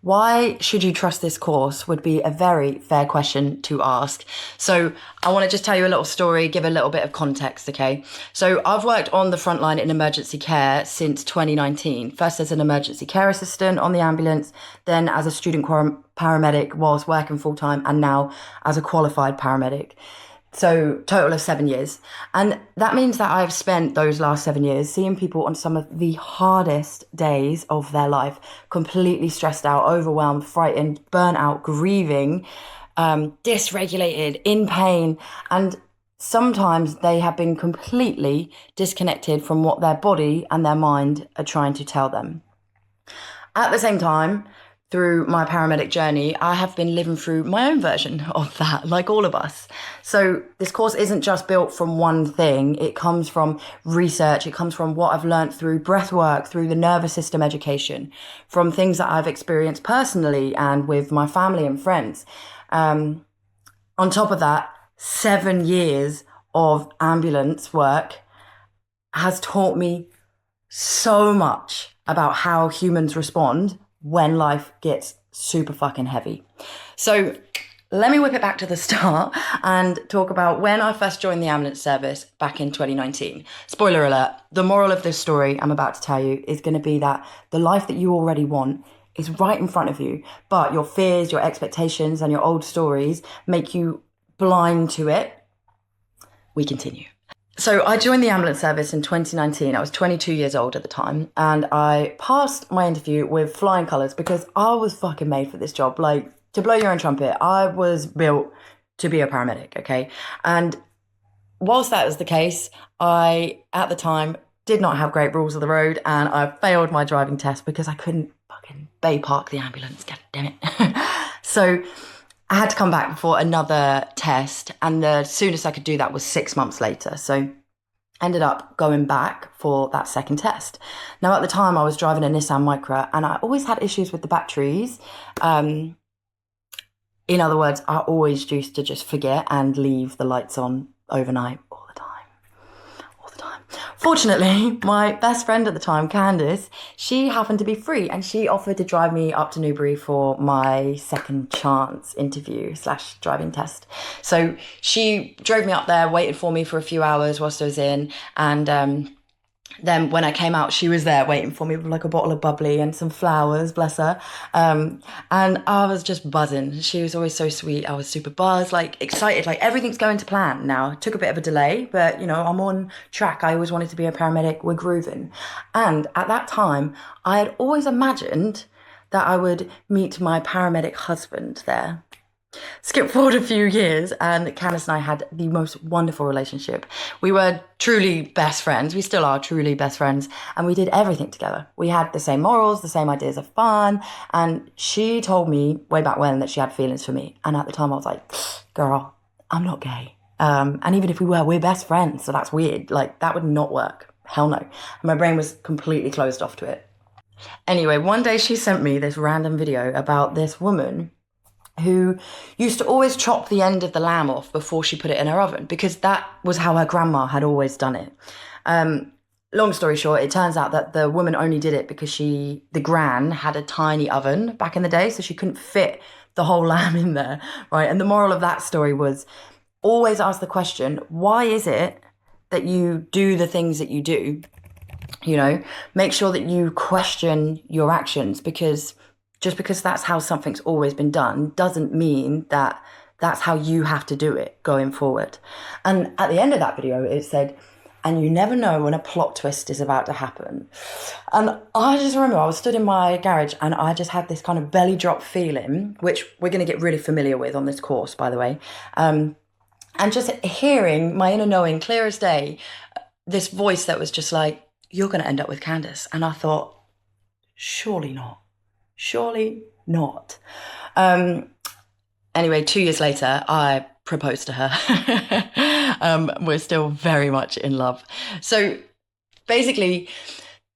Why should you trust this course would be a very fair question to ask. So I want to just tell you a little story, give a little bit of context, okay? So I've worked on the front line in emergency care since 2019. First as an emergency care assistant on the ambulance, then as a student paramedic whilst working full-time, and now as a qualified paramedic. So total of 7 years. And that means that I've spent those last 7 years seeing people on some of the hardest days of their life, completely stressed out, overwhelmed, frightened, burnt out, grieving, dysregulated, in pain. And sometimes they have been completely disconnected from what their body and their mind are trying to tell them. At the same time, through my paramedic journey, I have been living through my own version of that, like all of us. So this course isn't just built from one thing. It comes from research. It comes from what I've learned through breath work, through the nervous system education, from things that I've experienced personally and with my family and friends. On top of that, 7 years of ambulance work has taught me so much about how humans respond when life gets super fucking heavy. So let me whip it back to the start and talk about when I first joined the ambulance service back in 2019. Spoiler alert, the moral of this story I'm about to tell you is going to be that the life that you already want is right in front of you, but your fears, your expectations, and your old stories make you blind to it. We continue. So I joined the ambulance service in 2019. I was 22 years old at the time, and I passed my interview with flying colours because I was fucking made for this job. Like, to blow your own trumpet, I was built to be a paramedic, okay? And whilst that was the case, I, at the time, did not have great rules of the road, and I failed my driving test because I couldn't fucking bay park the ambulance, god damn it. So I had to come back for another test, and the soonest I could do that was 6 months later. So ended up going back for that second test. Now, at the time, I was driving a Nissan Micra, and I always had issues with the batteries. In other words, I always used to just forget and leave the lights on overnight. Fortunately, my best friend at the time, Candice, she happened to be free, and she offered to drive me up to Newbury for my second chance interview / driving test. So she drove me up there, waited for me for a few hours whilst I was in, and then when I came out, she was there waiting for me with like a bottle of bubbly and some flowers, bless her. And I was just buzzing. She was always so sweet. I was super buzzed, like excited, like everything's going to plan now. It took a bit of a delay, but you know, I'm on track. I always wanted to be a paramedic. We're grooving. And at that time, I had always imagined that I would meet my paramedic husband there. Skip forward a few years, and Candice and I had the most wonderful relationship. We were truly best friends. We still are truly best friends, and we did everything together. We had the same morals, the same ideas of fun, and she told me way back when that she had feelings for me. And at the time I was like, girl, I'm not gay. And even if we were, we're best friends, so that's weird. Like, that would not work. Hell no. And my brain was completely closed off to it. Anyway, one day she sent me this random video about this woman who used to always chop the end of the lamb off before she put it in her oven, because that was how her grandma had always done it. Long story short, it turns out that the woman only did it because the gran had a tiny oven back in the day, so she couldn't fit the whole lamb in there, right? And the moral of that story was always ask the question, why is it that you do the things that you do? You know, make sure that you question your actions, because just because that's how something's always been done doesn't mean that that's how you have to do it going forward. And at the end of that video, it said, and you never know when a plot twist is about to happen. And I just remember I was stood in my garage, and I just had this kind of belly drop feeling, which we're going to get really familiar with on this course, by the way. And just hearing my inner knowing clear as day, this voice that was just like, you're going to end up with Candice. And I thought, surely not. Surely not. Anyway, 2 years later, I proposed to her. We're still very much in love. So basically,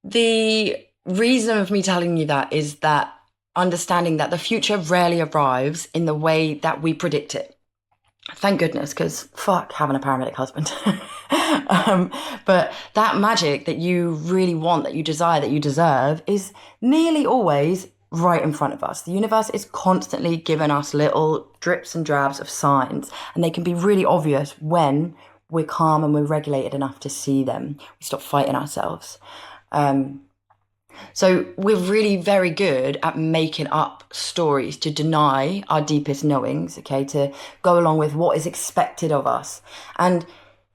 the reason of me telling you that is that understanding that the future rarely arrives in the way that we predict it. Thank goodness, because fuck having a paramedic husband. But that magic that you really want, that you desire, that you deserve is nearly always right in front of us. The universe is constantly giving us little drips and drabs of signs, and they can be really obvious when we're calm and we're regulated enough to see them. We stop fighting ourselves. So we're really very good at making up stories to deny our deepest knowings, okay, to go along with what is expected of us. And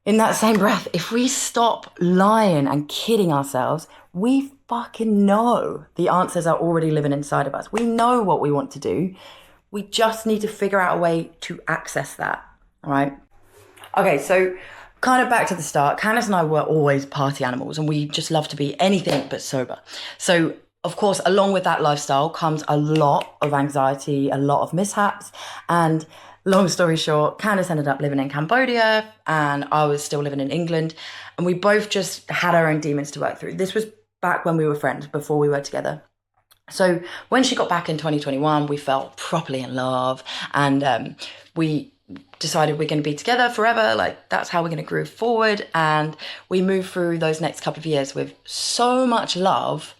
in that same breath, if we stop lying and kidding ourselves, we fucking know the answers are already living inside of us. We know what we want to do. We just need to figure out a way to access that, all right? Okay, so kind of back to the start, Candice and I were always party animals, and we just love to be anything but sober. So, of course, along with that lifestyle comes a lot of anxiety, a lot of mishaps, and long story short, Candice ended up living in Cambodia and I was still living in England, and we both just had our own demons to work through. This was back when we were friends, before we were together. So when she got back in 2021, we fell properly in love, and we decided we're going to be together forever. Like, that's how we're going to groove forward. And we moved through those next couple of years with so much love,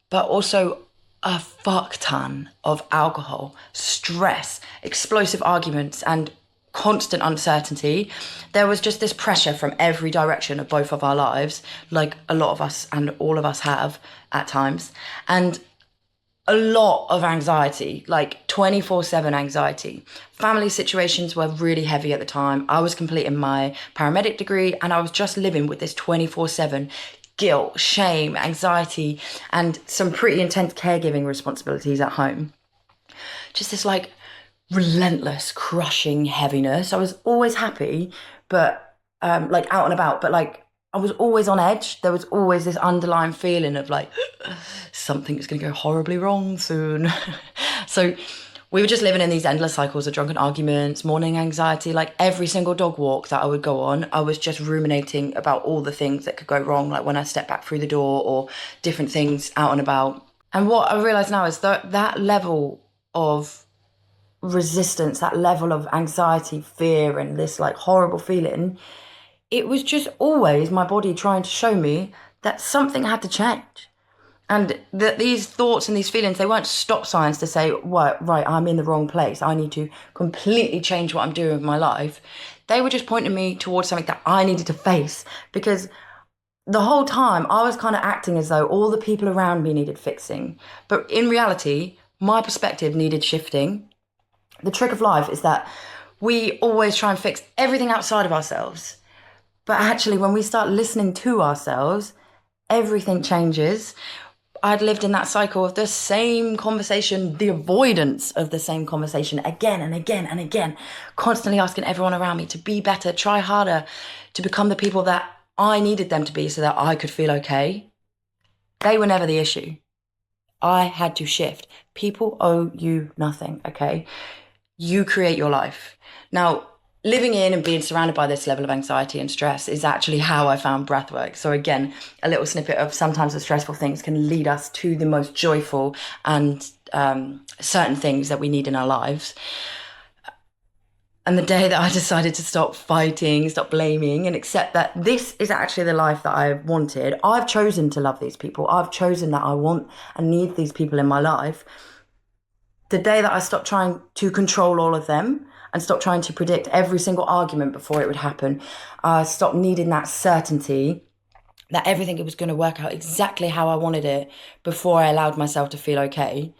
but also a fuck ton of alcohol, stress, explosive arguments, and constant uncertainty. There was just this pressure from every direction of both of our lives, like a lot of us and all of us have at times. And a lot of anxiety, like 24/7 anxiety. Family situations were really heavy at the time. I was completing my paramedic degree, and I was just living with this 24/7 guilt, shame, anxiety, and some pretty intense caregiving responsibilities at home. Just this like relentless, crushing heaviness. I was always happy, but like out and about, but like I was always on edge. There was always this underlying feeling of like, something's going to go horribly wrong soon. So we were just living in these endless cycles of drunken arguments, morning anxiety. Like every single dog walk that I would go on, I was just ruminating about all the things that could go wrong, like when I stepped back through the door or different things out and about. And what I realise now is that level of resistance, that level of anxiety, fear, and this like horrible feeling, it was just always my body trying to show me that something had to change. And that these thoughts and these feelings, they weren't stop signs to say, right, I'm in the wrong place. I need to completely change what I'm doing with my life. They were just pointing me towards something that I needed to face, because the whole time I was kind of acting as though all the people around me needed fixing. But in reality, my perspective needed shifting. The trick of life is that we always try and fix everything outside of ourselves. But actually, when we start listening to ourselves, everything changes. I'd lived in that cycle of the same conversation, the avoidance of the same conversation again and again and again, constantly asking everyone around me to be better, try harder, to become the people that I needed them to be so that I could feel okay. They were never the issue. I had to shift. People owe you nothing, okay? You create your life. Now, living in and being surrounded by this level of anxiety and stress is actually how I found breathwork. So again, a little snippet of sometimes the stressful things can lead us to the most joyful and certain things that we need in our lives. And the day that I decided to stop fighting, stop blaming, and accept that this is actually the life that I wanted, I've chosen to love these people. I've chosen that I want and need these people in my life. The day that I stopped trying to control all of them and stopped trying to predict every single argument before it would happen, I stopped needing that certainty that everything was going to work out exactly how I wanted it before I allowed myself to feel okay.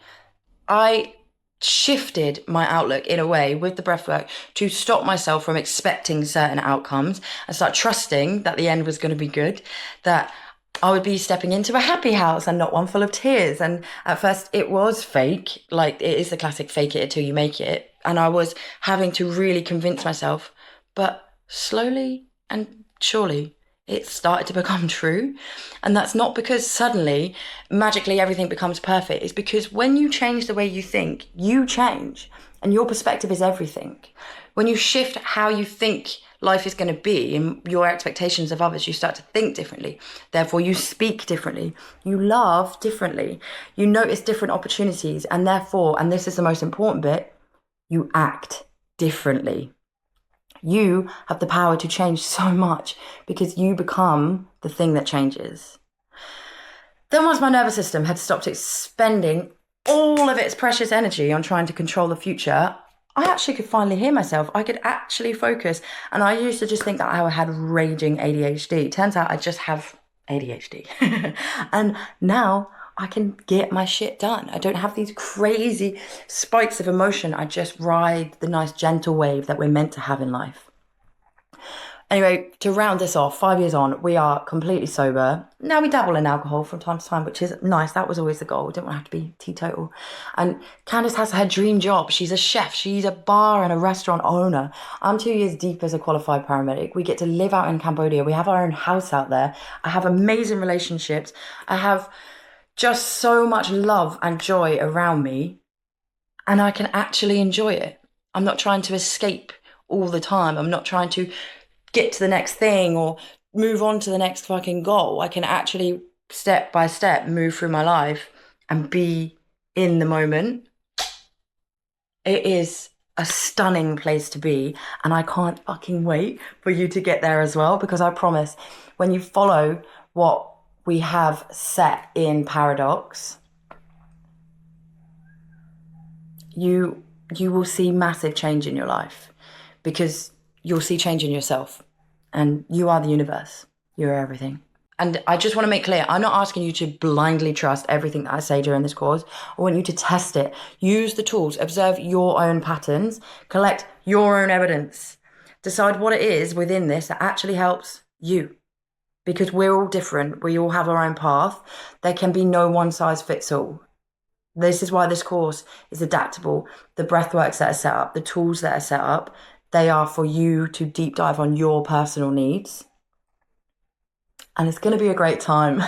I shifted my outlook in a way with the breathwork to stop myself from expecting certain outcomes and start trusting that the end was going to be good, that I would be stepping into a happy house and not one full of tears. And at first it was fake, like it is the classic fake it till you make it. And I was having to really convince myself, but slowly and surely it started to become true. And that's not because suddenly, magically everything becomes perfect. It's because when you change the way you think, you change, and your perspective is everything. When you shift how you think life is going to be and your expectations of others, you start to think differently. Therefore, you speak differently. You love differently. You notice different opportunities. And therefore, and this is the most important bit, you act differently. You have the power to change so much because you become the thing that changes. Then once my nervous system had stopped expending all of its precious energy on trying to control the future, I actually could finally hear myself. I could actually focus. And I used to just think that I had raging ADHD. Turns out I just have ADHD. And now I can get my shit done. I don't have these crazy spikes of emotion. I just ride the nice gentle wave that we're meant to have in life. Anyway, to round this off, 5 years on, we are completely sober. Now we dabble in alcohol from time to time, which is nice. That was always the goal. We didn't want to have to be teetotal. And Candice has her dream job. She's a chef. She's a bar and a restaurant owner. I'm 2 years deep as a qualified paramedic. We get to live out in Cambodia. We have our own house out there. I have amazing relationships. I have just so much love and joy around me. And I can actually enjoy it. I'm not trying to escape all the time. I'm not trying to get to the next thing or move on to the next fucking goal. I can actually step by step move through my life and be in the moment. It is a stunning place to be, and I can't fucking wait for you to get there as well, because I promise when you follow what we have set in Paradox, you will see massive change in your life, because you'll see change in yourself, and you are the universe. You're everything. And I just want to make clear, I'm not asking you to blindly trust everything that I say during this course. I want you to test it. Use the tools, observe your own patterns, collect your own evidence, decide what it is within this that actually helps you. Because we're all different. We all have our own path. There can be no one size fits all. This is why this course is adaptable. The breathworks that are set up, the tools that are set up, they are for you to deep dive on your personal needs. And it's going to be a great time.